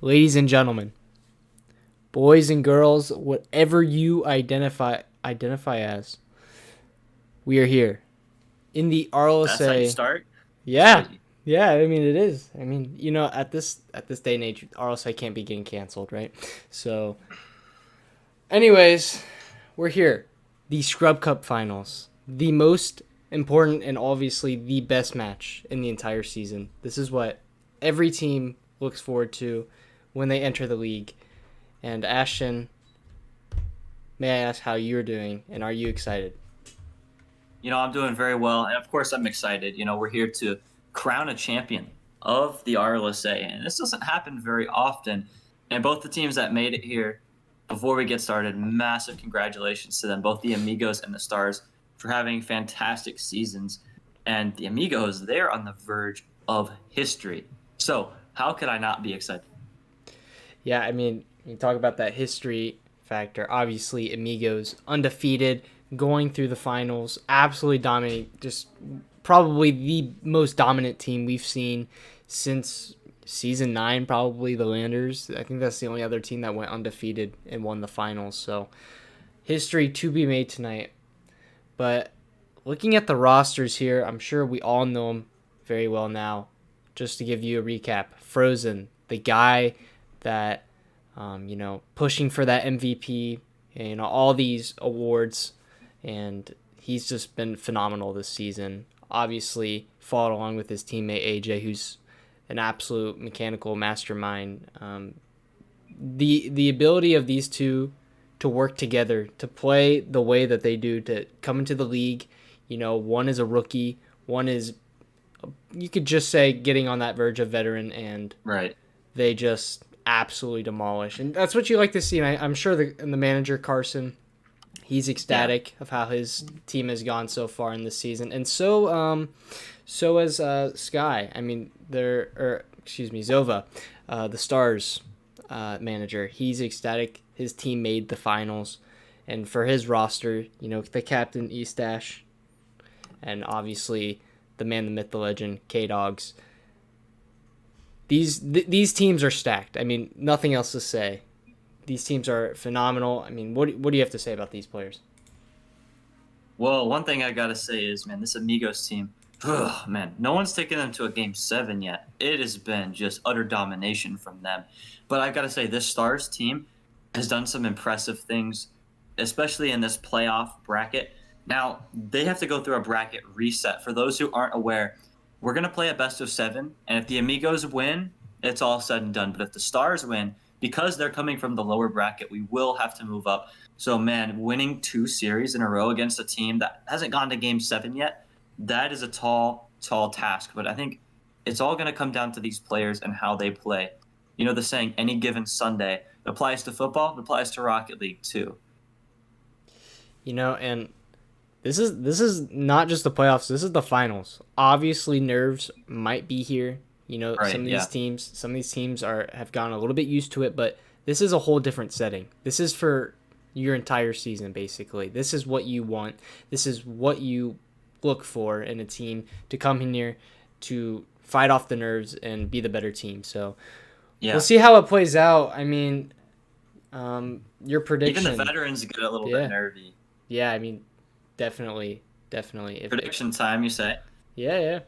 ladies and gentlemen, boys and girls, whatever you identify as, we are here in the That's how you RLSA. start? That's Yeah, crazy. yeah. I mean, it is. I mean, at this day and age, RLSA can't be getting canceled, right? So, anyways, we're here. The Scrub Cup Finals, the most important and obviously the best match in the entire season. This is what every team looks forward to when they enter the league. And Ashton, may I ask how you're doing and are you excited? I'm doing very well. And of course, I'm excited. We're here to crown a champion of the RLSA. And this doesn't happen very often. And both the teams that made it here, before we get started, massive congratulations to them, both the Amigos and the Stars, for having fantastic seasons. And the Amigos, they're on the verge of history. So, how could I not be excited? Yeah, I mean, you talk about that history factor. Obviously, Amigos undefeated, going through the finals, absolutely dominating, just probably the most dominant team we've seen since season 9, probably the Landers. I think that's the only other team that went undefeated and won the finals. So, history to be made tonight. But looking at the rosters here, I'm sure we all know them very well now. Just to give you a recap, Frozen, the guy that, pushing for that MVP, and all these awards, and he's just been phenomenal this season. Obviously, fought along with his teammate AJ, who's an absolute mechanical mastermind. The ability of these two to work together, to play the way that they do, to come into the league. One is a rookie, one is, you could just say, getting on that verge of veteran, and Right. they just absolutely demolish. And that's what you like to see. And I'm sure the manager, Carson, he's Yeah. ecstatic of how his team has gone so far in this season. And so as Sky. I mean, Zova, the Stars manager. He's ecstatic. His team made the finals, and for his roster, the captain Eastash, and obviously the man, the myth, the legend, K Dogs. These teams are stacked. I mean, nothing else to say. These teams are phenomenal. I mean, what do you have to say about these players? Well, one thing I gotta say is, man, this Amigos team, ugh, man, no one's taken them to a game 7 yet. It has been just utter domination from them. But I gotta say, this Stars team has done some impressive things, especially in this playoff bracket. Now, they have to go through a bracket reset. For those who aren't aware, we're gonna play a best-of-7, and if the Amigos win, it's all said and done. But if the Stars win, because they're coming from the lower bracket, we will have to move up. So, man, winning 2 series in a row against a team that hasn't gone to game 7 yet, that is a tall, tall task. But I think it's all going to come down to these players and how they play. The saying, any given Sunday, it applies to football, it applies to Rocket League too. And this is not just the playoffs. This is the finals. Obviously, nerves might be here. Some Right, of these yeah. teams, have gotten a little bit used to it, but this is a whole different setting. This is for your entire season, basically. This is what you want. This is what you look for in a team, to come in here to fight off the nerves and be the better team. So we'll Yeah. see how it plays out. I mean, your Even the prediction. veterans get a little bit Yeah, nervy. yeah. I mean, definitely, definitely. If Prediction time, you say. Yeah, yeah.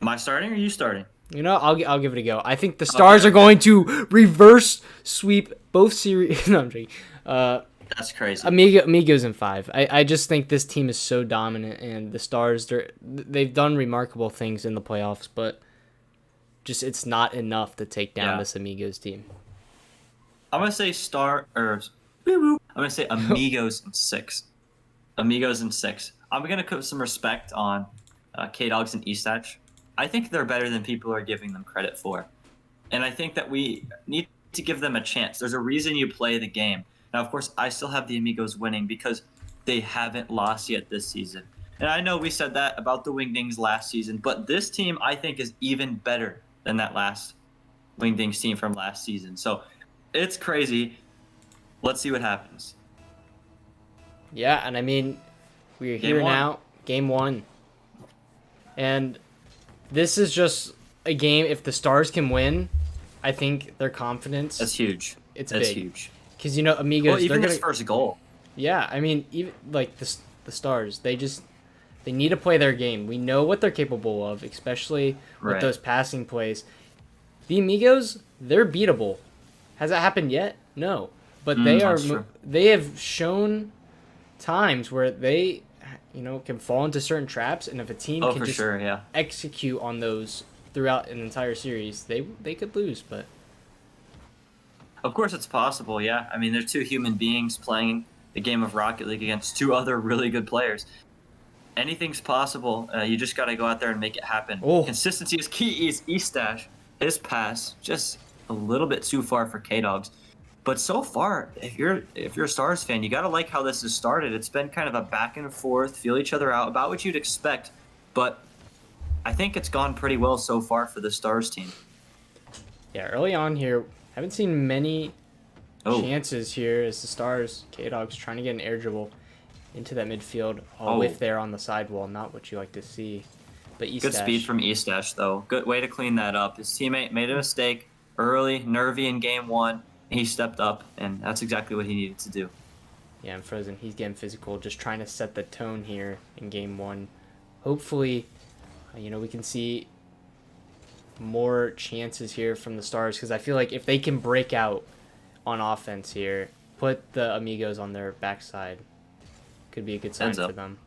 Am I starting or are you starting? I'll give it a go. I think the Okay, Stars are okay. going to reverse sweep both series. No, I'm joking. Uh, That's crazy. Amigos in 5. I just think this team is so dominant, and the Stars, they've done remarkable things in the playoffs, but just it's not enough to take down Yeah. this Amigos team. I'm gonna say star or I'm gonna say Amigos in 6. Amigos in 6. I'm gonna put some respect on K Dogs and Eastach. I think they're better than people are giving them credit for, and I think that we need to give them a chance. There's a reason you play the game. Now, of course, I still have the Amigos winning because they haven't lost yet this season. And I know we said that about the Wingdings last season, but this team I think is even better than that last Wingdings team from last season. So it's crazy. Let's see what happens. Yeah, and I mean, we're Game here one. now, game 1. And this is just a game, if the Stars can win, I think their confidence, That's huge. it's That's big. huge. Because, you know, Well, Amigos, they're even going this to... first goal. Yeah, I mean, even, like, the Stars, they need to play their game. We know what they're capable of, especially with Right. those passing plays. The Amigos, they're beatable. Has that happened yet? No. But That's true. they have shown times where they, you know, can fall into certain traps, and if a team Oh, can for just sure. Yeah. execute on those throughout an entire series, they could lose. But Of course, it's possible. Yeah. I mean, they're two human beings playing the game of Rocket League against two other really good players. Anything's possible. You just got to go out there and make it happen. oh, Consistency is key. Is Estash. His pass just a little bit too far for K Dogs. But so far, if you're a Stars fan, you got to like how this has started. It's been kind of a back and forth, feel each other out, about what you'd expect. But I think it's gone pretty well so far for the Stars team. yeah, early on here, haven't seen many Oh, chances here as the Stars, K-Dogs trying to get an air dribble into that midfield. Oh, Oh. whiff there on the sidewall, not what you like to see. But good speed from Estash, though. Good way to clean that up. His teammate made a mistake early, nervy in game one. He stepped up, and that's exactly what he needed to do. Yeah, and Frozen, he's getting physical, just trying to set the tone here in game one. Hopefully, you know, we can see more chances here from the Stars, because I feel like if they can break out on offense here, put the Amigos on their backside, could be a good sign Heads for up. them.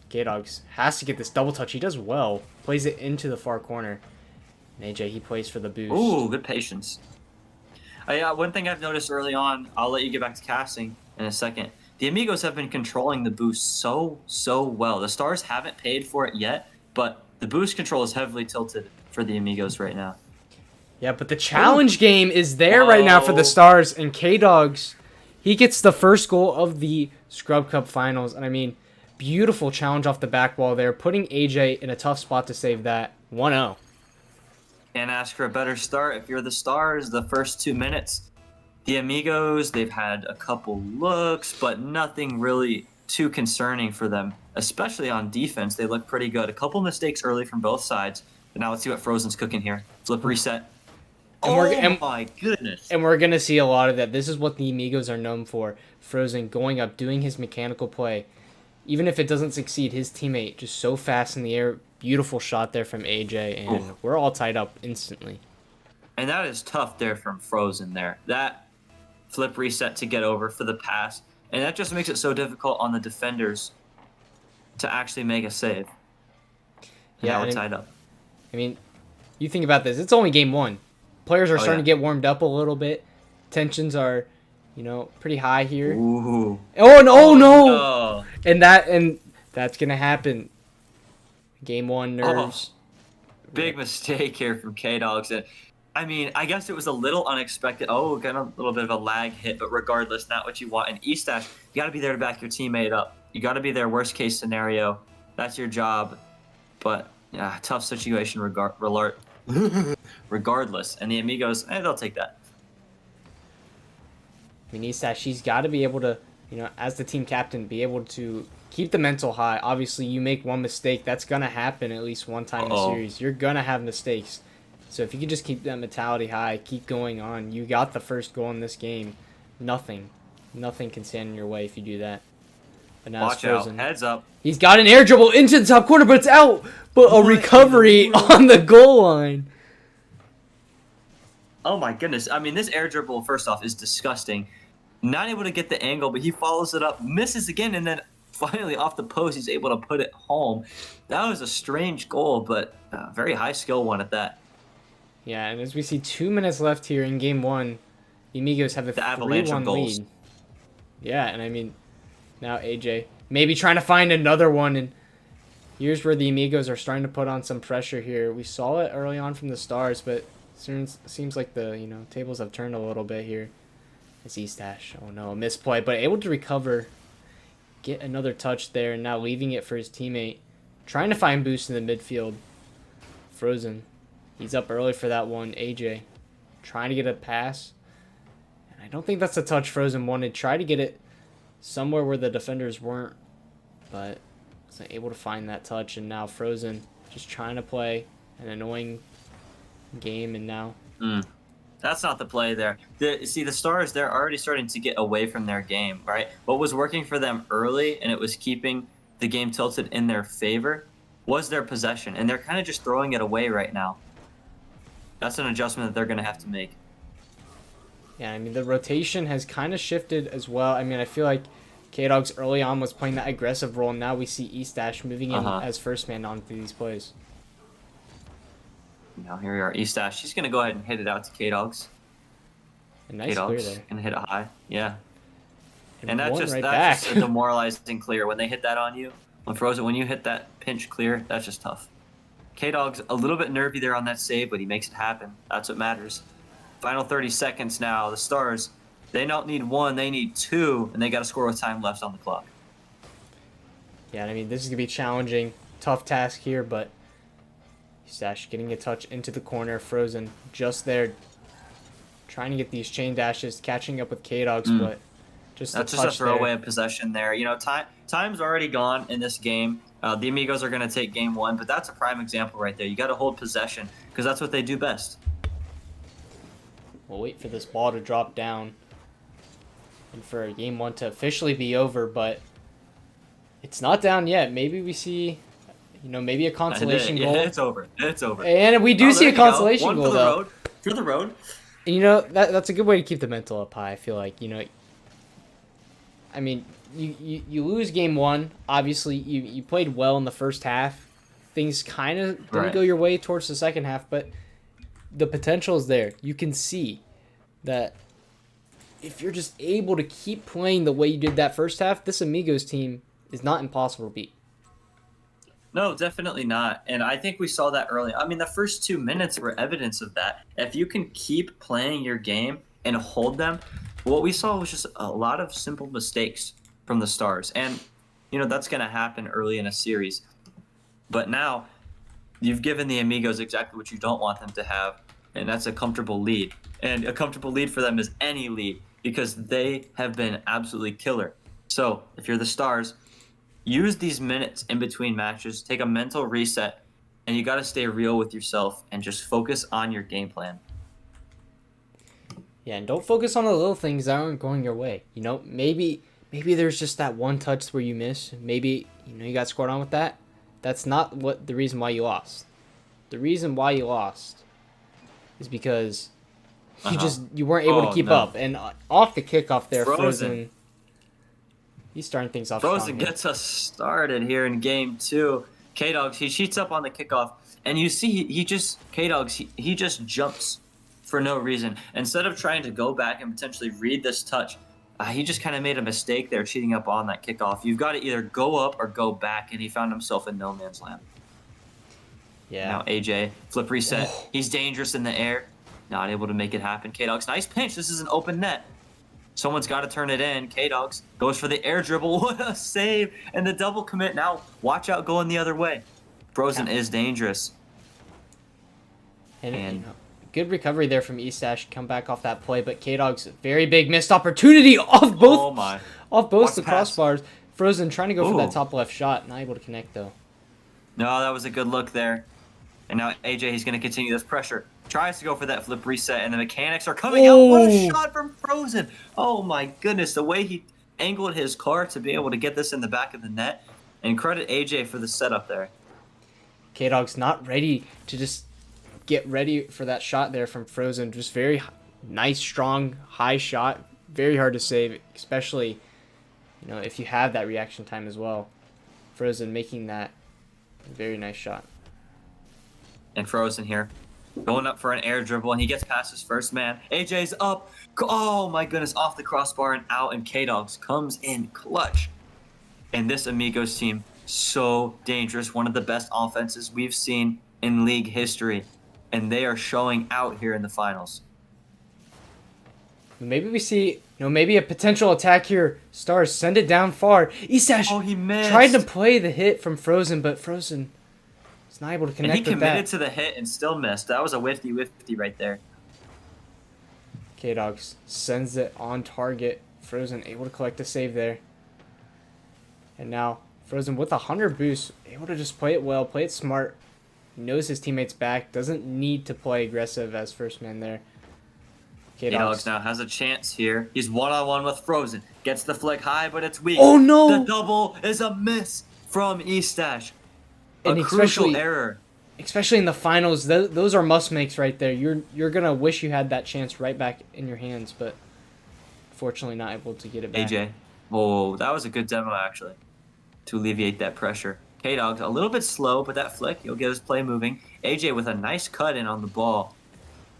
K-Dogs has to get this double touch. He does well. Plays it into the far corner. And AJ, he plays for the boost. Ooh, good patience. One thing I've noticed early on, I'll let you get back to casting in a second. The Amigos have been controlling the boost so well. The Stars haven't paid for it yet, but the boost control is heavily tilted for the Amigos right now. Yeah, but the challenge game is there right now for the Stars, and K-Dogs, he gets the first goal of the Skrub Cup Finals. And I mean, beautiful challenge off the back wall there, putting AJ in a tough spot to save that. 1-0. Can't ask for a better start if you're the Stars. The first 2 minutes, the Amigos, they've had a couple looks, but nothing really too concerning for them, especially on defense. They look pretty good. A couple mistakes early from both sides. But now let's see what Frozen's cooking here. Flip reset. My goodness. And we're going to see a lot of that. This is what the Amigos are known for. Frozen going up, doing his mechanical play. Even if it doesn't succeed, his teammate just so fast in the air. Beautiful shot there from AJ, and we're all tied up instantly. And that is tough there from Frozen there. That flip reset to get over for the pass. And that just makes it so difficult on the defenders to actually make a save. And Yeah, now we're and tied up. I mean, you think about this. It's only game one. Players are starting to get warmed up a little bit. Tensions are, you know, pretty high here. Ooh. Oh, no, no! No. And that's going to happen. Game one, nerves. Big mistake here from K-Dogs. And I mean, I guess it was a little unexpected. Oh, got a little bit of a lag hit, but regardless, not what you want. And Estash, you got to be there to back your teammate up. You got to be there worst case scenario. That's your job. But yeah, tough situation regardless. And the Amigos, they'll take that. I mean, Estash, she's got to be able to, you know, as the team captain, be able to keep the mental high. Obviously, you make one mistake, that's going to happen at least one time in the series. You're going to have mistakes. So if you can just keep that mentality high, keep going on. You got the first goal in this game. Nothing can stand in your way if you do that. But now it's Watch out. Frozen. Heads up. He's got an air dribble into the top corner, but it's out. But a recovery on the goal line. Oh my goodness. I mean, this air dribble, first off, is disgusting. Not able to get the angle, but he follows it up, misses again, and then finally off the post, he's able to put it home. That was a strange goal, but a very high skill one at that. Yeah, and as we see 2 minutes left here in game one, the Amigos have a The avalanche of 3-1 goals. lead. Yeah, and I mean, now AJ maybe trying to find another one, and here's where the Amigos are starting to put on some pressure here. We saw it early on from the Stars, but seems like the tables have turned a little bit here. It's Estash. Oh no, a misplay, but able to recover, get another touch there, and now leaving it for his teammate. Trying to find boost in the midfield. Frozen. He's up early for that one. AJ trying to get a pass. And I don't think that's the touch Frozen wanted. Try to get it somewhere where the defenders weren't, but wasn't able to find that touch. And now Frozen just trying to play an annoying game, and now That's not the play there. See, the Stars, they're already starting to get away from their game, right? What was working for them early and it was keeping the game tilted in their favor was their possession. And they're kind of just throwing it away right now. That's an adjustment that they're going to have to make. Yeah, I mean, the rotation has kind of shifted as well. I mean, I feel like K-Dogs early on was playing that aggressive role, and now we see Eastash moving in as first man on through these plays. Now here we are, Eastash. She's going to go ahead and hit it out to K-Dogs. A nice clear there. Going to hit it high. Yeah. And that's just a demoralizing clear. When they hit that on you, when you hit that pinch clear, that's just tough. K-Dog's a little bit nervy there on that save, but he makes it happen. That's what matters. Final 30 seconds now. The Stars, they don't need one, they need two, and they got to score with time left on the clock. Yeah, I mean, this is going to be challenging. Tough task here, but Sash getting a touch into the corner. Frozen just there, trying to get these chain dashes, catching up with K-Dogs, but that's just a throwaway of possession there. You know, time's already gone in this game. The Amigos are going to take game one, but that's a prime example right there. You got to hold possession because that's what they do best. We'll wait for this ball to drop down and for game one to officially be over, but it's not down yet. Maybe we see, maybe a consolation goal. Yeah, it's over. It's over. And we do see a consolation goal, though. Road. For the road. And, that's a good way to keep the mental up high, I feel like. I mean, you lose game one. Obviously, you played well in the first half. Things kind of didn't go your way towards the second half, but the potential is there. You can see that if you're just able to keep playing the way you did that first half, this Amigos team is not impossible to beat. No, definitely not. And I think we saw that early. I mean, the first 2 minutes were evidence of that. If you can keep playing your game and hold them, what we saw was just a lot of simple mistakes from the Stars. And, that's going to happen early in a series. But now you've given the Amigos exactly what you don't want them to have, and that's a comfortable lead. And a comfortable lead for them is any lead because they have been absolutely killer. So if you're the Stars, use these minutes in between matches, take a mental reset, and you got to stay real with yourself and just focus on your game plan. Yeah, and don't focus on the little things that aren't going your way. Maybe there's just that one touch where you miss. Maybe, you got scored on with that. That's not the reason why you lost. The reason why you lost is because you weren't able to keep up. And off the kickoff there, Frozen, he's starting things off strong. Frozen gets us started here in game two. K-Dogs, he cheats up on the kickoff, and you see he just jumps for no reason. Instead of trying to go back and potentially read this touch, he just kind of made a mistake there, cheating up on that kickoff. You've got to either go up or go back, and he found himself in no man's land. Yeah. Now AJ, flip reset. Oh. He's dangerous in the air. Not able to make it happen. K-Dogs, nice pinch. This is an open net. Someone's got to turn it in. K-Dogs goes for the air dribble. What a save. And the double commit. Now, watch out going the other way. Frozen is dangerous. And good recovery there from Eastash. Come back off that play. But K-Dogs, very big missed opportunity off both the crossbars. Frozen trying to go for that top left shot. Not able to connect, though. No, that was a good look there. And now AJ, he's going to continue this pressure. Tries to go for that flip reset, and the mechanics are coming out. What a shot from Frozen. Oh, my goodness. The way he angled his car to be able to get this in the back of the net. And credit AJ for the setup there. K-Dog's not ready to just get ready for that shot there from Frozen. Just very nice, strong, high shot. Very hard to save, especially, if you have that reaction time as well. Frozen making that very nice shot. And Frozen here. Going up for an air dribble, and he gets past his first man. AJ's up. Oh, my goodness. Off the crossbar and out, and K-Dogs comes in clutch. And this Amigos team, so dangerous. One of the best offenses we've seen in league history. And they are showing out here in the finals. Maybe we see, maybe a potential attack here. Stars, send it down far. Eastash he missed. Tried to play the hit from Frozen, but Frozen is not able to connect with that. And he committed to the hit and still missed. That was a whiffy right there. K-Dogs sends it on target. Frozen able to collect a save there. And now Frozen with 100 boost, able to just play it well, play it smart. Knows his teammates back, doesn't need to play aggressive as first man there. K-Dogs now has a chance here. He's one-on-one with Frozen. Gets the flick high, but it's weak. Oh, no! The double is a miss from Estash. A crucial error. Especially in the finals, those are must makes right there. You're gonna wish you had that chance right back in your hands, but fortunately not able to get it back. AJ. Oh, that was a good demo actually, to alleviate that pressure. K-Dogs a little bit slow, but that flick, he'll get his play moving. AJ with a nice cut in on the ball.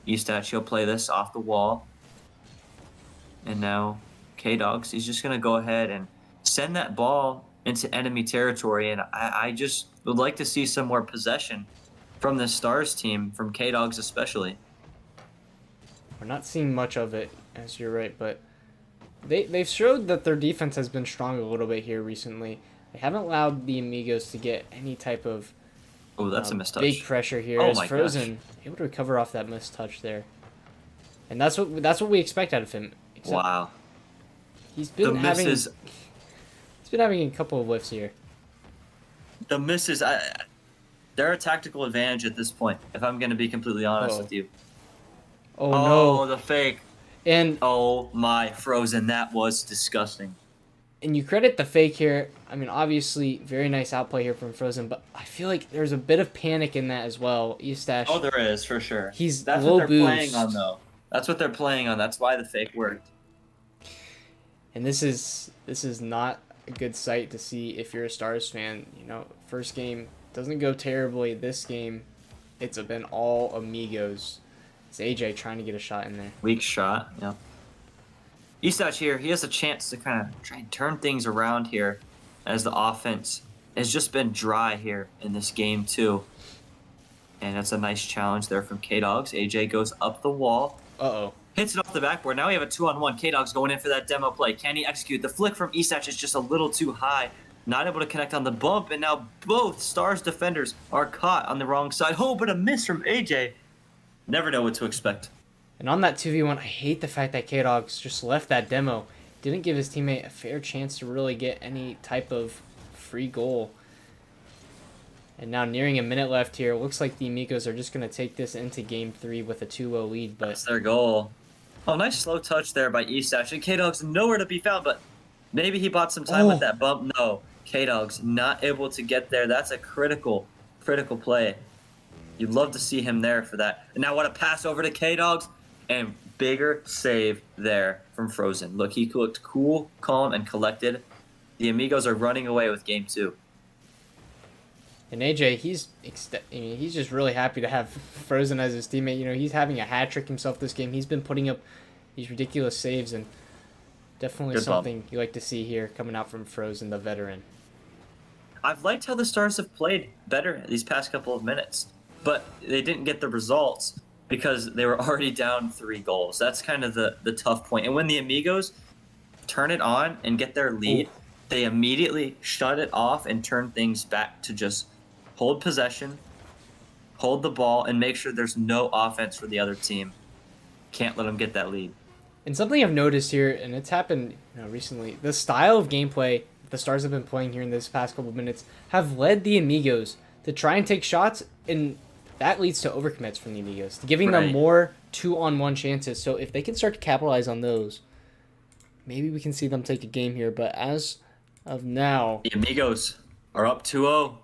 Estash, he'll play this off the wall. And now K-Dogs, he's just gonna go ahead and send that ball into enemy territory, and I just would like to see some more possession from the Stars team, from K-Dogs especially. We're not seeing much of it, as you're right, but they've showed that their defense has been strong a little bit here recently. They haven't allowed the Amigos to get any type of that's a mistouch. big pressure here. Oh as my Frozen able to recover off that missed touch there, and that's what we expect out of him. Wow, he's been having a couple of whiffs here. The misses, they're a tactical advantage at this point, if I'm going to be completely honest with you. Oh, no. The fake. And oh, my Frozen. That was disgusting. And you credit the fake here. I mean, obviously, very nice outplay here from Frozen, but I feel like there's a bit of panic in that as well. Estash. Oh, there is, for sure. That's what they're playing on, though. That's what they're playing on. That's why the fake worked. And this is not a good sight to see if you're a Stars fan. You know, first game doesn't go terribly. This game, it's been all Amigos. It's AJ trying to get a shot in there. Weak shot, yeah. Estash here, he has a chance to kind of try and turn things around here, as the offense has just been dry here in this game too. And that's a nice challenge there from K-Dogs. AJ goes up the wall. Uh-oh. Hits it off the backboard. Now we have a 2-on-1. K-Dogs going in for that demo play. Can he execute? The flick from Estash is just a little too high. Not able to connect on the bump, and now both Stars defenders are caught on the wrong side. Oh, but a miss from AJ. Never know what to expect. And on that 2v1, I hate the fact that K-Dogs just left that demo. Didn't give his teammate a fair chance to really get any type of free goal. And now nearing a minute left here. Looks like the Amigos are just going to take this into Game 3 with a 2-0 lead. But that's their goal. Oh, nice slow touch there by Estash. And K-Dogs nowhere to be found, but maybe he bought some time with that bump. No, K-Dogs not able to get there. That's a critical play. You'd love to see him there for that. And now what a pass over to K-Dogs. And bigger save there from Frozen. Look, he looked cool, calm, and collected. The Amigos are running away with Game 2. And AJ, he's just really happy to have Frozen as his teammate. You know, he's having a hat trick himself this game. He's been putting up these ridiculous saves, and definitely something you like to see here coming out from Frozen, the veteran. I've liked how the Stars have played better these past couple of minutes, but they didn't get the results because they were already down 3 goals. That's kind of the tough point. And when the Amigos turn it on and get their lead, they immediately shut it off and turn things back to just hold possession, hold the ball, and make sure there's no offense for the other team. Can't let them get that lead. And something I've noticed here, and it's happened recently, the style of gameplay the Stars have been playing here in this past couple of minutes have led the Amigos to try and take shots, and that leads to overcommits from the Amigos, giving them more 2-on-1 chances. So if they can start to capitalize on those, maybe we can see them take a game here. But as of now, the Amigos are up 2-0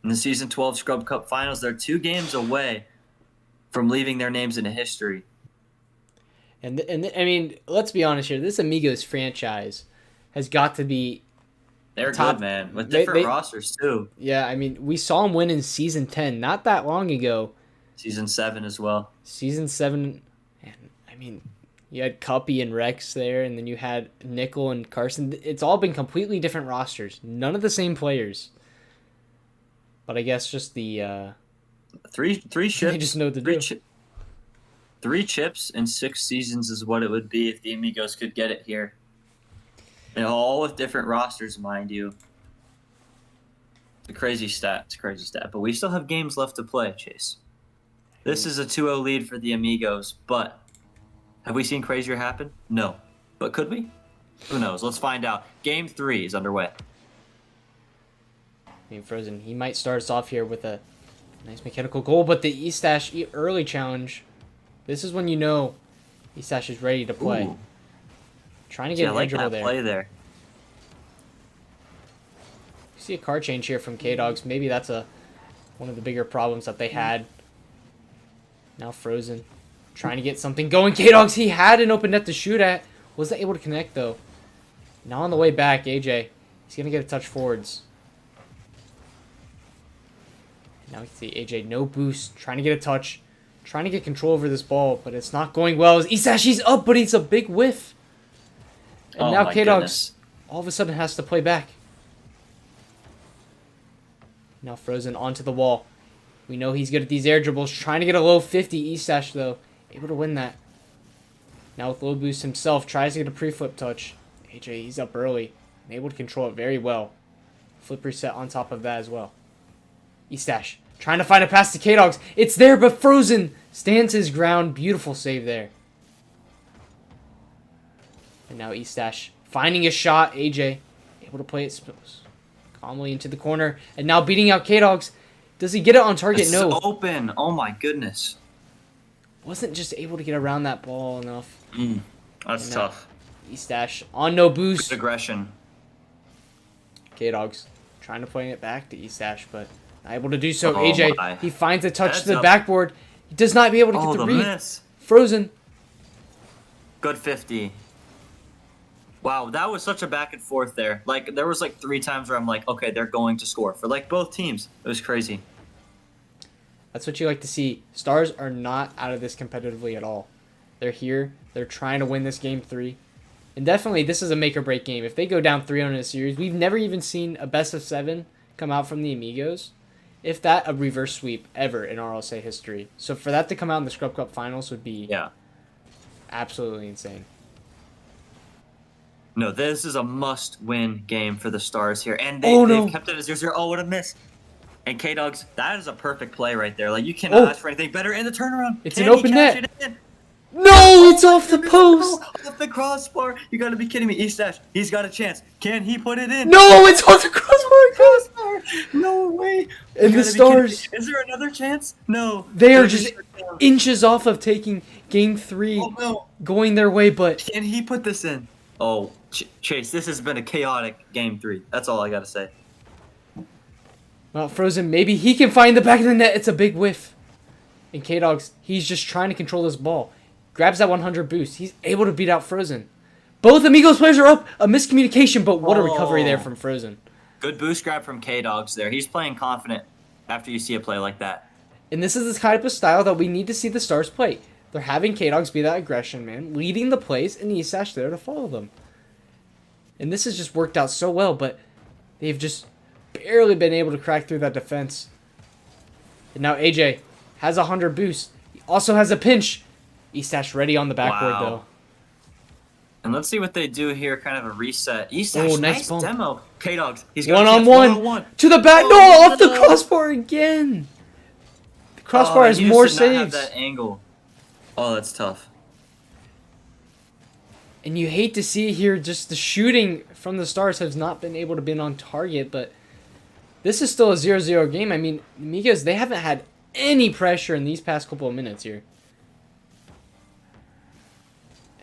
in the Season 12 Skrub Cup Finals. They're 2 games away from leaving their names in history. And I mean, let's be honest here. This Amigos franchise has got to be they're top, good, man, with different rosters too. Yeah, I mean, we saw them win in Season 10 not that long ago. Season 7 as well. Season 7, and I mean, you had Cuppy and Rex there, and then you had Nickel and Carson. It's all been completely different rosters. None of the same players. But I guess just the three ships. They just know what to do. 3 chips in 6 seasons is what it would be if the Amigos could get it here. And all with different rosters, mind you. It's a crazy stat. But we still have games left to play, Chase. This is a 2-0 lead for the Amigos, but have we seen crazier happen? No. But could we? Who knows? Let's find out. Game 3 is underway. I mean, Frozen, he might start us off here with a nice mechanical goal, but the Estash early challenge, this is when you know Isash is ready to play. Ooh. Trying to get an I like air dribble that there. play there. You see a card change here from K-Dogs. Maybe that's one of the bigger problems that they had. Now Frozen. Trying to get something going. K-Dogs, he had an open net to shoot at. Wasn't able to connect, though. Now on the way back, AJ. He's going to get a touch forwards. Now we can see AJ, no boost. Trying to get a touch. Trying to get control over this ball, but it's not going well. Isashi's up, but it's a big whiff. And now K-Dogs all of a sudden has to play back. Now Frozen onto the wall. We know he's good at these air dribbles. Trying to get a low 50. Isash, though, able to win that. Now with low boost himself, tries to get a pre-flip touch. AJ, he's up early and able to control it very well. Flip reset on top of that as well. Isash trying to find a pass to K-Dogs. It's there, but Frozen stands his ground. Beautiful save there. And now Isash finding a shot. AJ able to play it calmly into the corner. And now beating out K-Dogs. Does he get it on target? It's no. Open. Oh my goodness. Wasn't just able to get around that ball enough. That's tough. Isash on no boost. Good aggression. K-Dogs trying to play it back to Isash, but not able to do so. Oh AJ, my. he finds a touch Heads to the up. backboard. He does not be able to get the read. Miss. Frozen. Good 50. Wow, that was such a back and forth there. Like, there was like 3 times where I'm like, okay, they're going to score for like both teams. It was crazy. That's what you like to see. Stars are not out of this competitively at all. They're here. They're trying to win this game 3. And definitely, this is a make or break game. If they go down 3-0 in a series, we've never even seen a best of 7 come out from the Amigos. If that, a reverse sweep ever in RLSA history. So for that to come out in the Skrub Cup finals would be absolutely insane. No, this is a must-win game for the Stars here. And they've kept it as 0-0. Oh, what a miss. And K-Dogs, that is a perfect play right there. Like, you cannot ask for anything better in the turnaround. It's an open net. No, it's off the post. Off the crossbar. You got to be kidding me. Isash, he's got a chance. Can he put it in? No, it's off the crossbar. No way. And the Stars. Is there another chance? No. They are just inches off of taking game 3, going their way, but can he put this in? Oh, Chase, this has been a chaotic game 3. That's all I got to say. Well, Frozen, maybe he can find the back of the net. It's a big whiff. And K-Dogs, he's just trying to control this ball. Grabs that 100 boost. He's able to beat out Frozen. Both Amigos players are up. A miscommunication, but what a recovery there from Frozen. Good boost grab from K-Dogs there. He's playing confident after you see a play like that. And this is the type of style that we need to see the Stars play. They're having K-Dogs be that aggression, man. Leading the plays, and Isash there to follow them. And this has just worked out so well, but they've just barely been able to crack through that defense. And now AJ has a 100 boost. He also has a pinch. Isash ready on the backboard, though. And let's see what they do here. Kind of a reset. Isash, nice demo. K-Dogs. He's got one-on-one. To the back. No, off the crossbar again. The crossbar has more saves. Not have that angle. Oh, that's tough. And you hate to see here, just the shooting from the Stars has not been able to be on target, but this is still a 0-0 game. I mean, Amigos, they haven't had any pressure in these past couple of minutes here.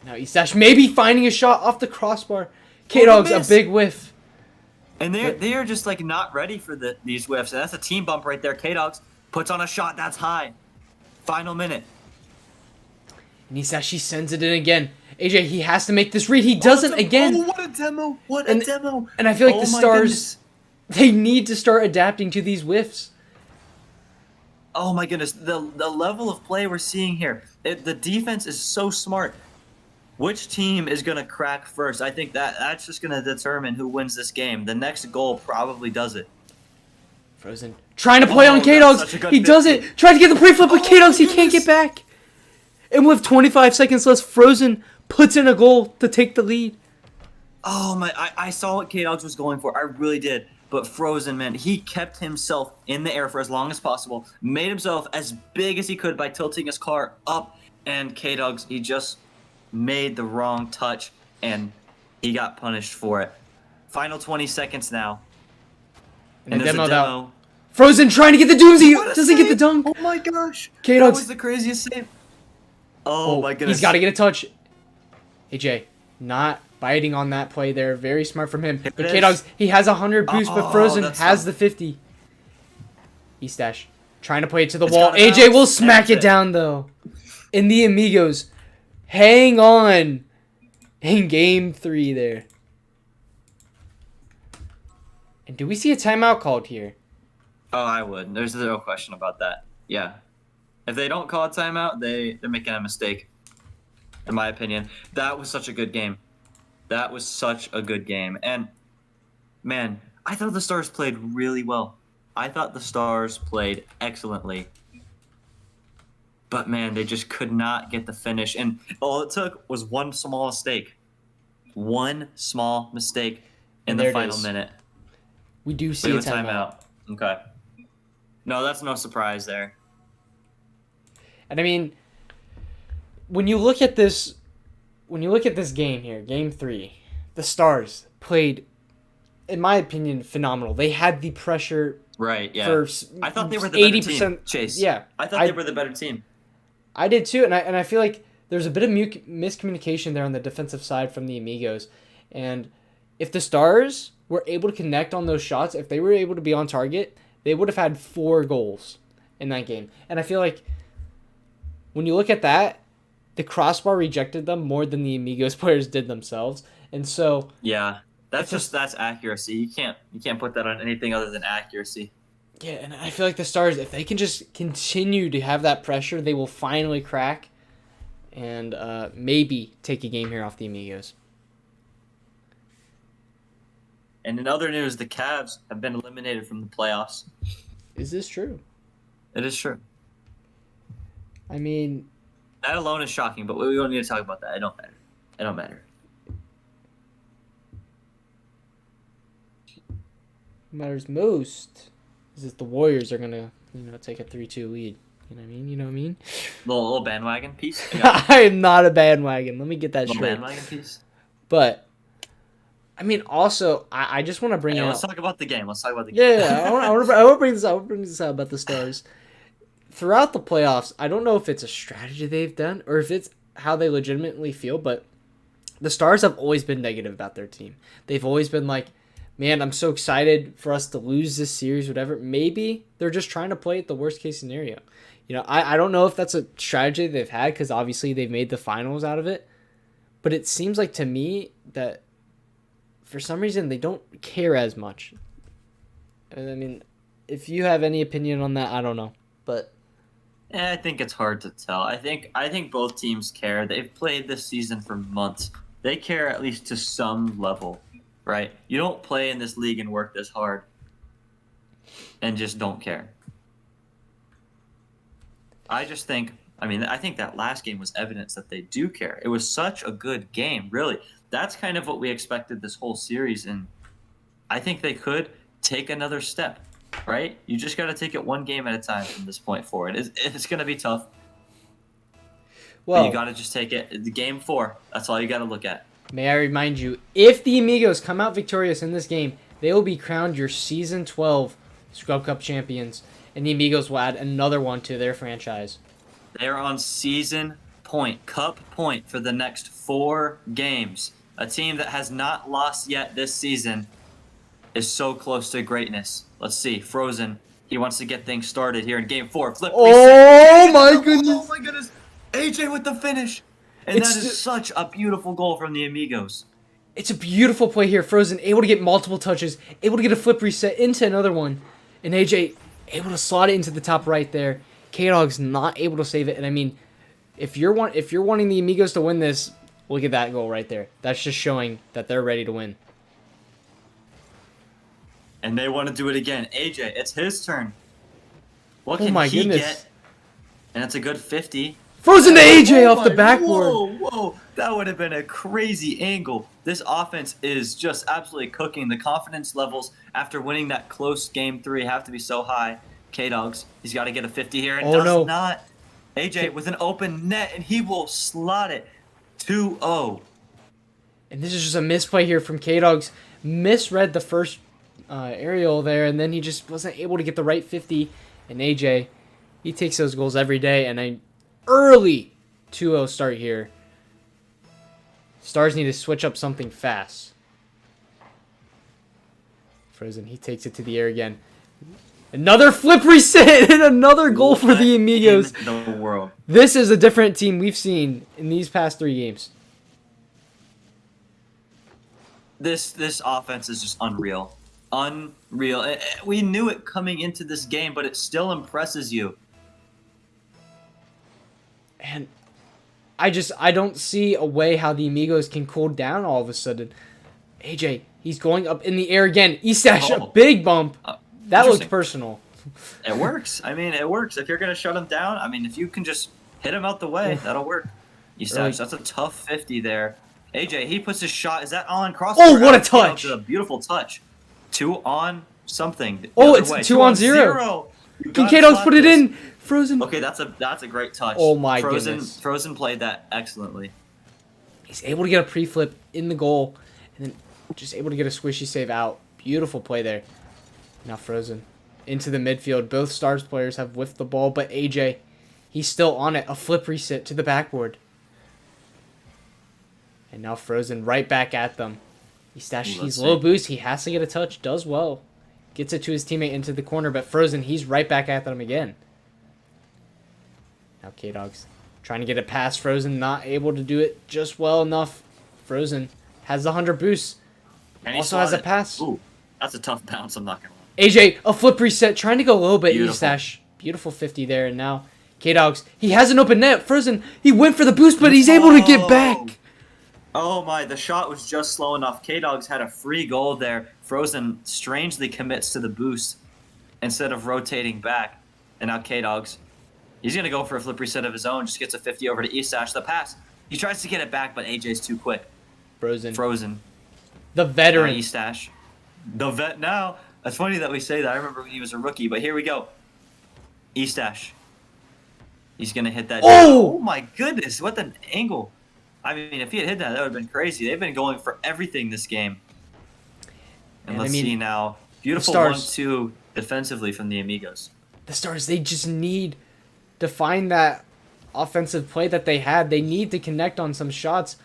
Now Isash maybe finding a shot off the crossbar. K-Dogs, a big whiff. And they are just like not ready for these whiffs. And that's a team bump right there. K-Dogs puts on a shot. That's high. Final minute. And Isash sends it in again. AJ, he has to make this read. He doesn't again. Oh, what a demo. What a demo. And I feel like the Stars, they need to start adapting to these whiffs. Oh my goodness. The level of play we're seeing here. The defense is so smart. Which team is going to crack first? I think that's just going to determine who wins this game. The next goal probably does it. Frozen. Trying to play on K-Dogs. He does it. Trying to get the pre-flip, but K-Dogs, he can't get back. And with 25 seconds left, Frozen puts in a goal to take the lead. Oh, my. I saw what K-Dogs was going for. I really did. But Frozen, man, he kept himself in the air for as long as possible. Made himself as big as he could by tilting his car up. And K-Dogs, he just made the wrong touch, and he got punished for it. Final 20 seconds now. And there's a demo. Frozen trying to get the doozy. Doesn't get the dunk. Oh my gosh. K-Dogs. That was the craziest save. Oh my goodness. He's got to get a touch. AJ, not biting on that play there. Very smart from him. But K-Dogs, he has 100 boost, but Frozen has the 50. E-Stash, trying to play it to the wall. AJ will smack it down, though. And the Amigos hang on in game 3 there. And do we see a timeout called here? Oh, I would. There's no question about that. Yeah. If they don't call a timeout, they're making a mistake, in my opinion. That was such a good game. That was such a good game. And, man, I thought the Stars played really well. I thought the Stars played excellently. But, man, they just could not get the finish. And all it took was one small mistake. One small mistake in the final minute. We do see a timeout. Okay. No, that's no surprise there. And I mean, when you look at this game here, game 3, the Stars played, in my opinion, phenomenal. They had the pressure. Right. Yeah. For I thought they were the better team. Chase. Yeah. I thought they were the better team. I did too, and I feel like there's a bit of miscommunication there on the defensive side from the Amigos, and if the Stars were able to connect on those shots, if they were able to be on target, they would have had 4 goals in that game. And I feel like when you look at that, the crossbar rejected them more than the Amigos players did themselves. And so yeah, that's accuracy. You can't put that on anything other than accuracy. Yeah, and I feel like the Stars, if they can just continue to have that pressure, they will finally crack and maybe take a game here off the Amigos. And in other news, the Cavs have been eliminated from the playoffs. Is this true? It is true. I mean, that alone is shocking, but we don't need to talk about that. It don't matter. It don't matter. What matters most is that the Warriors are gonna, take a 3-2 lead. You know what I mean? Little bandwagon piece. I am not a bandwagon. Let me get that straight. Bandwagon piece. But I mean, also, I just want to bring out. Let's talk about the game. Yeah, I want to bring this out. I want to bring this out about the Stars. Throughout the playoffs, I don't know if it's a strategy they've done or if it's how they legitimately feel, but the Stars have always been negative about their team. They've always been like, man, I'm so excited for us to lose this series, whatever. Maybe they're just trying to play it the worst case scenario. I don't know if that's a strategy they've had because obviously they've made the finals out of it. But it seems like to me that for some reason they don't care as much. I mean, if you have any opinion on that, I don't know. But I think it's hard to tell. I think both teams care. They've played this season for months. They care at least to some level, right? You don't play in this league and work this hard and just don't care. I think that last game was evidence that they do care. It was such a good game, really. That's kind of what we expected this whole series, and I think they could take another step, right? You just got to take it one game at a time from this point forward. It's going to be tough. Well, but you got to just take it. The game 4, that's all you got to look at. May I remind you, if the Amigos come out victorious in this game, they will be crowned your Season 12 Skrub Cup champions, and the Amigos will add another one to their franchise. They are on season point, cup point for the next 4 games. A team that has not lost yet this season is so close to greatness. Let's see. Frozen, he wants to get things started here in game 4. Flip. Oh my goodness. Oh my goodness. AJ with the finish. And that is such a beautiful goal from the Amigos. It's a beautiful play here. Frozen able to get multiple touches, able to get a flip reset into another one. And AJ able to slot it into the top right there. K-Dog's not able to save it. And I mean, if you're wanting the Amigos to win this, look at that goal right there. That's just showing that they're ready to win. And they want to do it again. AJ, it's his turn. What can he goodness. get? And it's a good 50. Frozen to AJ off the backboard. Whoa. That would have been a crazy angle. This offense is just absolutely cooking. The confidence levels after winning that close game 3 have to be so high. K-Dogs, he's got to get a 50 here and does not. AJ with an open net, and he will slot it 2-0. And this is just a misplay here from K-Dogs. Misread the first aerial there, and then he just wasn't able to get the right 50. And AJ, he takes those goals every day. And early 2-0 start here. Stars need to switch up something fast. Frozen, he takes it to the air again. Another flip reset and another goal for the Amigos. In the world. This is a different team we've seen in these past 3 games. This offense is just unreal. Unreal. We knew it coming into this game, but it still impresses you. And I don't see a way how the Amigos can cool down all of a sudden. AJ, he's going up in the air again. Estash, a big bump. That looked personal. It works. I mean, it works. If you're going to shut him down, I mean, if you can just hit him out the way, that'll work. Estash, that's a tough 50 there. AJ, he puts his shot. Is that on? Cross. Oh, what a touch. A beautiful touch. 2 on something. Oh, it's 2 on 0. K-Dogs put it in. Frozen. Okay, that's a great touch. Oh my goodness. Frozen played that excellently. He's able to get a pre-flip in the goal, and then just able to get a squishy save out. Beautiful play there. Now Frozen into the midfield. Both Stars players have whiffed the ball, but AJ, he's still on it. A flip reset to the backboard. And now Frozen right back at them. He's low boost. He has to get a touch. Does well. Gets it to his teammate into the corner, but Frozen, he's right back at them again. Now K-Dogs trying to get it past Frozen. Not able to do it just well enough. Frozen has the 100 boost. Also has a pass. Ooh, that's a tough bounce. I'm not going to lie. AJ, a flip reset. Trying to go low, but Estash. Beautiful 50 there. And now K-Dogs. He has an open net. Frozen. He went for the boost, but he's able to get back. Oh my, the shot was just slow enough. K-Dogs had a free goal there. Frozen strangely commits to the boost instead of rotating back. And now K-Dogs, he's going to go for a flip reset of his own. Just gets a 50 over to Estash. The pass. He tries to get it back, but AJ's too quick. Frozen. The veteran. Estash. The vet now. It's funny that we say that. I remember when he was a rookie, but here we go. Estash. He's going to hit that. Oh my goodness. What an angle. I mean, if he had hit that would have been crazy. They've been going for everything this game. And let's see now. Beautiful 1-2 defensively from the Amigos. The Stars, they just need to find that offensive play that they had. They need to connect on some shots.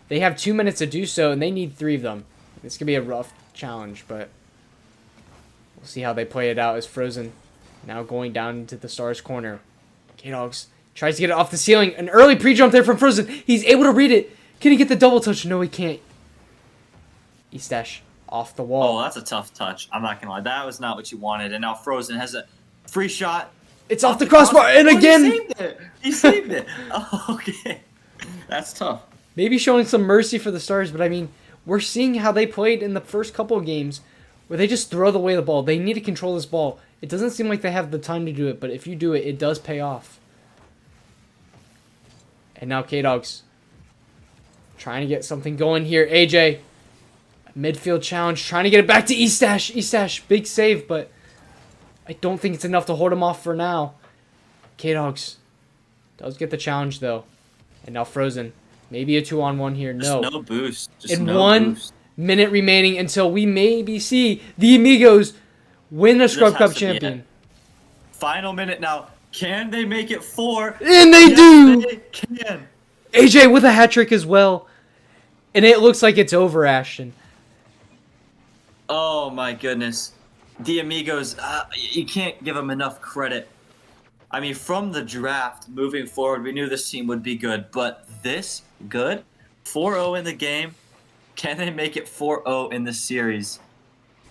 They have 2 minutes to do so, and they need 3 of them. It's going to be a rough challenge, but we'll see how they play it out as Frozen now going down into the Stars' corner. K-Dogs tries to get it off the ceiling. An early pre-jump there from Frozen. He's able to read it. Can he get the double touch? No, he can't. Estash off the wall. Oh, that's a tough touch. I'm not going to lie. That was not what you wanted. And now Frozen has a free shot. It's off the crossbar. And again. He saved it. He saved it. Oh, okay. That's tough. Maybe showing some mercy for the Stars, but I mean, we're seeing how they played in the first couple of games where they just throw away the ball. They need to control this ball. It doesn't seem like they have the time to do it, but if you do it, it does pay off. And now K-Dogs trying to get something going here. AJ, midfield challenge, trying to get it back to Estash. Estash, big save, but I don't think it's enough to hold him off for now. K-Dogs does get the challenge, though. And now Frozen. Maybe a 2-on-1 here. No. Just no boost. Just in no 1 boost. minute remaining until we maybe see the Amigos win the Skrub Cup champion. Final minute now. Can they make it 4? And they do! They can. AJ with a hat trick as well. And it looks like it's over, Ashton. Oh my goodness. The Amigos, you can't give them enough credit. I mean, from the draft moving forward, we knew this team would be good. But this good? 4-0 in the game. Can they make it 4-0 in the series?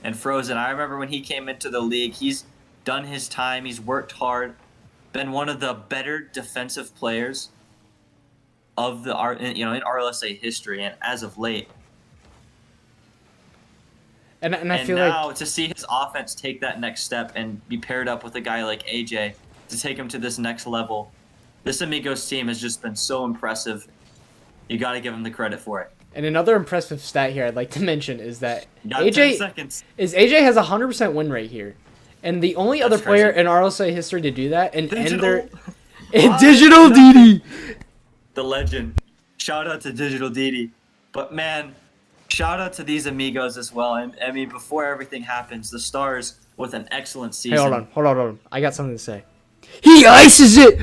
And Frozen, I remember when he came into the league, he's done his time. He's worked hard. Been one of the better defensive players of the in RLSA history, and as of late. And I feel now like to see his offense take that next step and be paired up with a guy like AJ to take him to this next level, this Amigos team has just been so impressive. You got to give him the credit for it. And another impressive stat here I'd like to mention is that AJ has a 100% win rate here. And the only other player in RLSA history to do that and end their Digital DD. The legend. Shout out to Digital DD. But man, shout out to these Amigos as well. And I mean, before everything happens, the Stars with an excellent season. Hey, hold on. I got something to say. He ices it.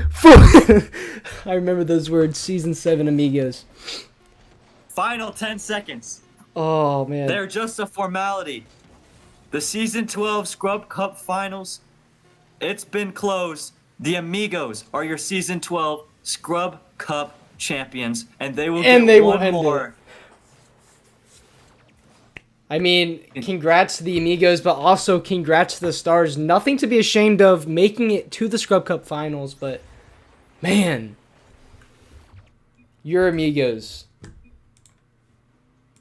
I remember those words. Season 7 Amigos. Final 10 seconds. Oh man. They're just a formality. The Season 12 Scrub Cup Finals, it's been closed. The Amigos are your Season 12 Scrub Cup champions, and they will get one more. I mean, congrats to the Amigos, but also congrats to the Stars. Nothing to be ashamed of making it to the Scrub Cup Finals, but man, your Amigos.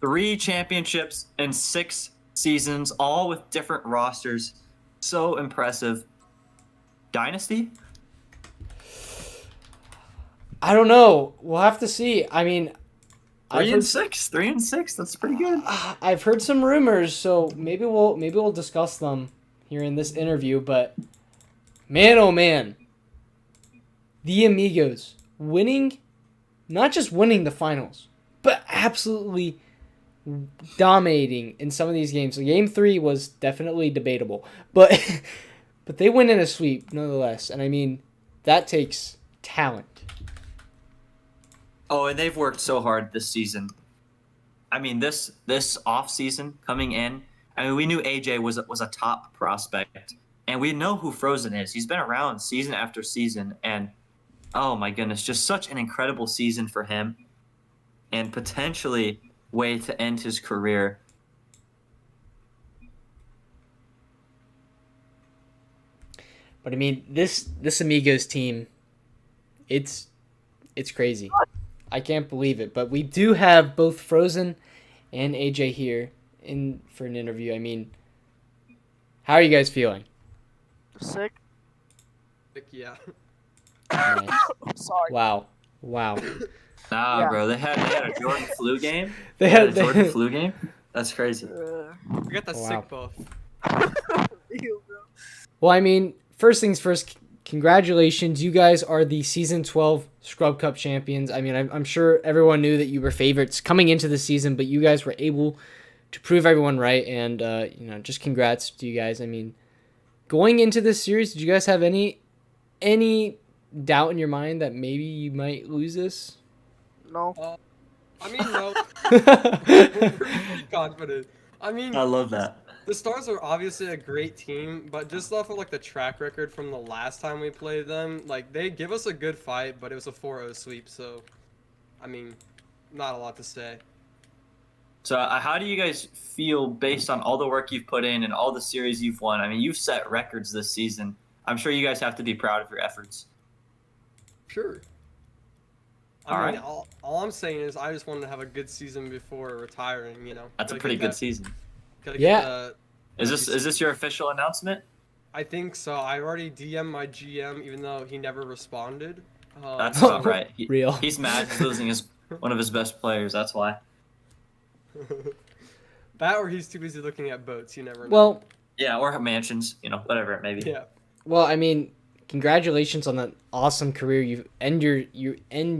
3 championships in 6 seasons, all with different rosters. So impressive. Dynasty? I don't know. We'll have to see. I mean, 3 and 6. 3 and 6. That's pretty good. I've heard some rumors, so maybe we'll discuss them here in this interview. But man, oh man, the Amigos winning, not just winning the finals, but absolutely dominating in some of these games. So Game 3 was definitely debatable, but they win in a sweep nonetheless. And I mean, that takes talent. Oh, and they've worked so hard this season. I mean, this off season coming in. I mean, we knew AJ was a top prospect, and we know who Frozen is. He's been around season after season, and oh my goodness, just such an incredible season for him, and potentially way to end his career. But I mean, this Amigos team, it's crazy. I can't believe it. But we do have both Frozen and AJ here for an interview. I mean, how are you guys feeling? Sick. Yeah. Nice. Sorry. Wow. Nah, Yeah. bro, they had a Jordan flu game. They They had had a Jordan flu game. That's crazy. We got that Wow. sick buff. Ew, bro. Well, I mean, first things first, congratulations. You guys are the Season 12 Scrub Cup champions. I mean, I'm sure everyone knew that you were favorites coming into the season, but you guys were able to prove everyone right, and, just congrats to you guys. I mean, going into this series, did you guys have any doubt in your mind that maybe you might lose this? No. I mean, no. We're pretty confident. I mean, I love that. the Stars are obviously a great team, but just off of like the track record from the last time we played them, like they give us a good fight, but it was a 4-0 sweep, so I mean, not a lot to say. So how do you guys feel based on all the work you've put in and all the series you've won? I mean, you've set records this season. I'm sure you guys have to be proud of your efforts. Sure. I mean, all I'm saying is I just wanted to have a good season before retiring, you know. That's a Gotta pretty get good that- season. gotta Yeah. get Is this your official announcement? I think so. I already DM'd my GM, even though he never responded. That's not right. Real. He's mad. He's losing one of his best players. That's why. That or he's too busy looking at boats. You never know. Well, Yeah, or mansions. Whatever it may be. yeah. I mean, congratulations on that awesome career. You end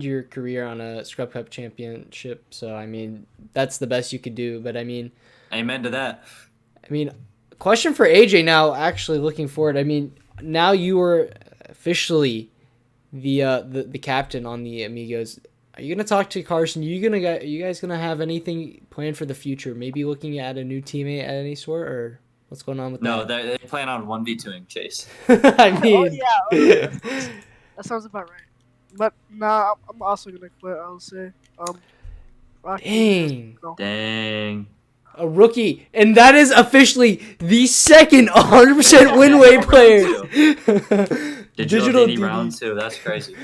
your career on a Scrub Cup championship. So I mean, that's the best you could do. But I mean, Amen to that. question for AJ now. Actually, looking forward. I mean, now you are officially the captain on the Amigos. Are you gonna talk to Carson? Are you guys gonna have anything planned for the future? Maybe looking at a new teammate at any sort, or what's going on with No, that? they plan on 1v2ing Chase. I mean, That sounds about right. But nah, I'm also gonna quit. I'll say. Dang. No. Dang. A rookie, and that is officially the second 100% win rate player. Digital DD DD. round 2. That's crazy.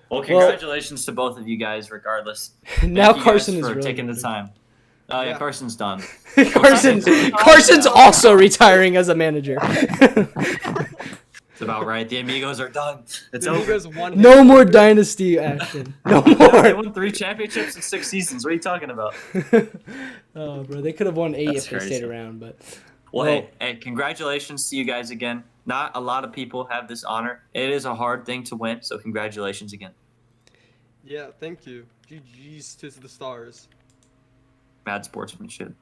Well, congratulations to both of you guys, regardless. Now Thank you Carson guys is for really taking the time. Oh yeah, Yeah. Carson's done. Carson's also retiring as a manager. It's about right. The Amigos are done. It's The over. Amigos won. No more dynasty action. No They more. won 3 championships in 6 seasons. What are you talking about? Oh, bro, they could have won 8 That's if they crazy. stayed around, but Well, hey, congratulations to you guys again. Not a lot of people have this honor. It is a hard thing to win, so congratulations again. Yeah, thank you. GG's to the Stars. Mad sportsmanship.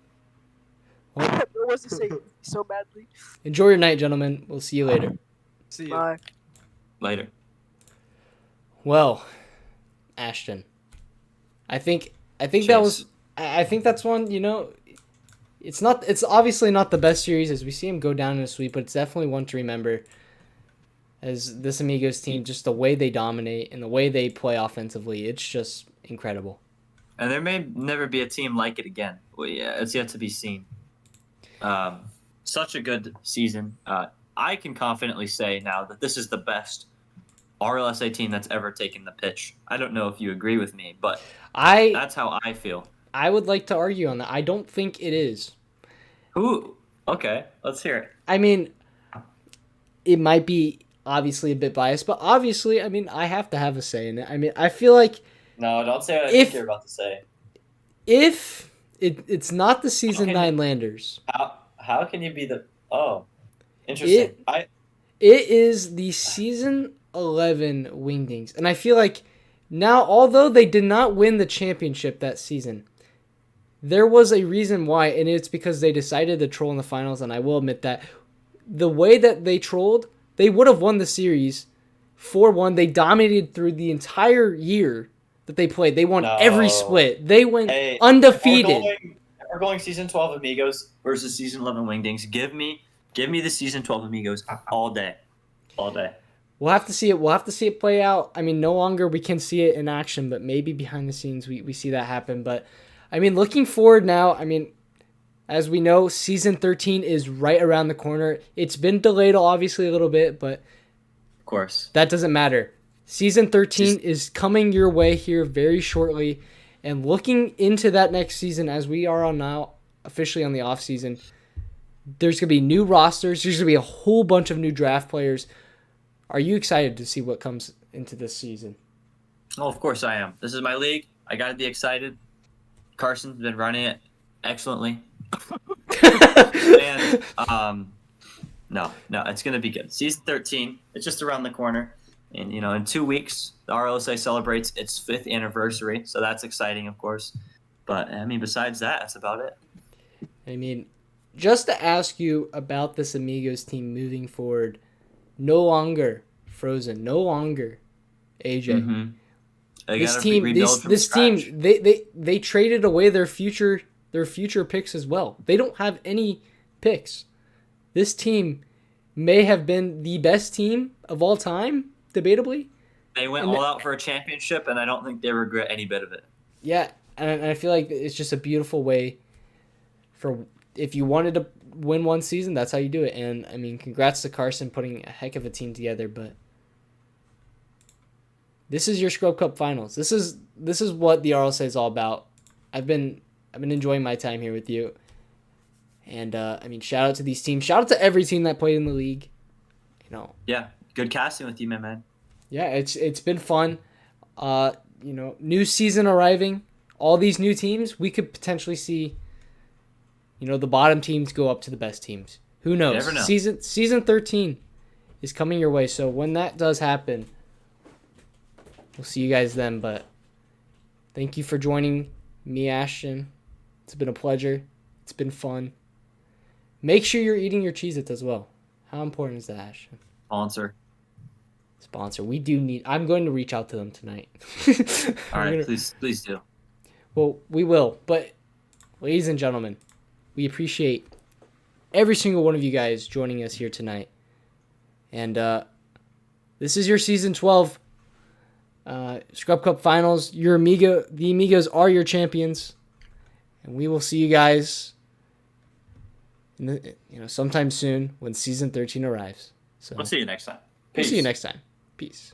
What was to say so badly? enjoy your night, gentlemen. We'll see you later. See you. Bye. Later. Well, Ashton, I think that Chase. was. I think that's one. It's not. It's obviously not the best series as we see him go down in a sweep, but it's definitely one to remember. As this Amigos team, just the way they dominate and the way they play offensively, it's just incredible. And there may never be a team like it again. Well, yeah, it's yet to be seen. Such a good season. I can confidently say now that this is the best RLSA team that's ever taken the pitch. I don't know if you agree with me, but that's how I feel. I would like to argue on that. I don't think it is. Who? Okay, let's hear it. I mean, it might be obviously a bit biased, but obviously, I mean, I have to have a say in it. I mean, I feel like No, don't say what I think you're about to say. if it's not the season 9 Landers, How can you be the? Oh, interesting. it is the season 11 Wingdings, and I feel like now, although they did not win the championship that season, there was a reason why, and it's because they decided to troll in the finals. And I will admit that the way that they trolled, they would have won the series 4-1. They dominated through the entire year that they played. They won every split. They went undefeated. We're going season 12 Amigos versus season 11 Wingdings. Give me the season 12 Amigos all day. We'll have to see it. We'll have to see it play out. I mean, no longer we can see it in action, but maybe behind the scenes we see that happen. But I mean, looking forward now, I mean, as we know, season 13 is right around the corner. It's been delayed obviously a little bit, but Of course. that doesn't matter. Season 13 is coming your way here very shortly. And looking into that next season, as we are on now, officially on the off season, there's going to be new rosters. There's going to be a whole bunch of new draft players. Are you excited to see what comes into this season? Oh, of course I am. This is my league. I got to be excited. Carson's been running it excellently. And no, it's going to be good. Season 13, it's just around the corner. And, in 2 weeks, the RLSA celebrates its 5th anniversary. So that's exciting, of course. But, I mean, besides that, that's about it. I mean, just to ask you about this Amigos team moving forward, no longer Frozen, no longer AJ. Mm-hmm. This team, they traded away their future picks as well. They don't have any picks. This team may have been the best team of all time, debatably. They went all out for a championship, and I don't think they regret any bit of it. Yeah, and I feel like it's just a beautiful way for if you wanted to win one season, that's how you do it. And I mean, congrats to Carson putting a heck of a team together. But this is your Skrub Cup Finals. This is what the RLSA is all about. I've been enjoying my time here with you. And I mean, shout out to these teams. Shout out to every team that played in the league. Yeah, good casting with you, my man. Yeah, it's been fun. New season arriving. All these new teams, we could potentially see. The bottom teams go up to the best teams. Who knows? You never know. Season 13 is coming your way. So when that does happen, we'll see you guys then. But thank you for joining me, Ashton. It's been a pleasure. It's been fun. Make sure you're eating your Cheez-Its as well. How important is that, Ashton? Sponsor. We do need... I'm going to reach out to them tonight. All right, please do. Well, we will. But, ladies and gentlemen, we appreciate every single one of you guys joining us here tonight. And this is your Season 12 Skrub Cup Finals. The Amigos are your champions. And we will see you guys sometime soon when Season 13 arrives. So We'll see you next time. We'll Peace. see you next time. Peace.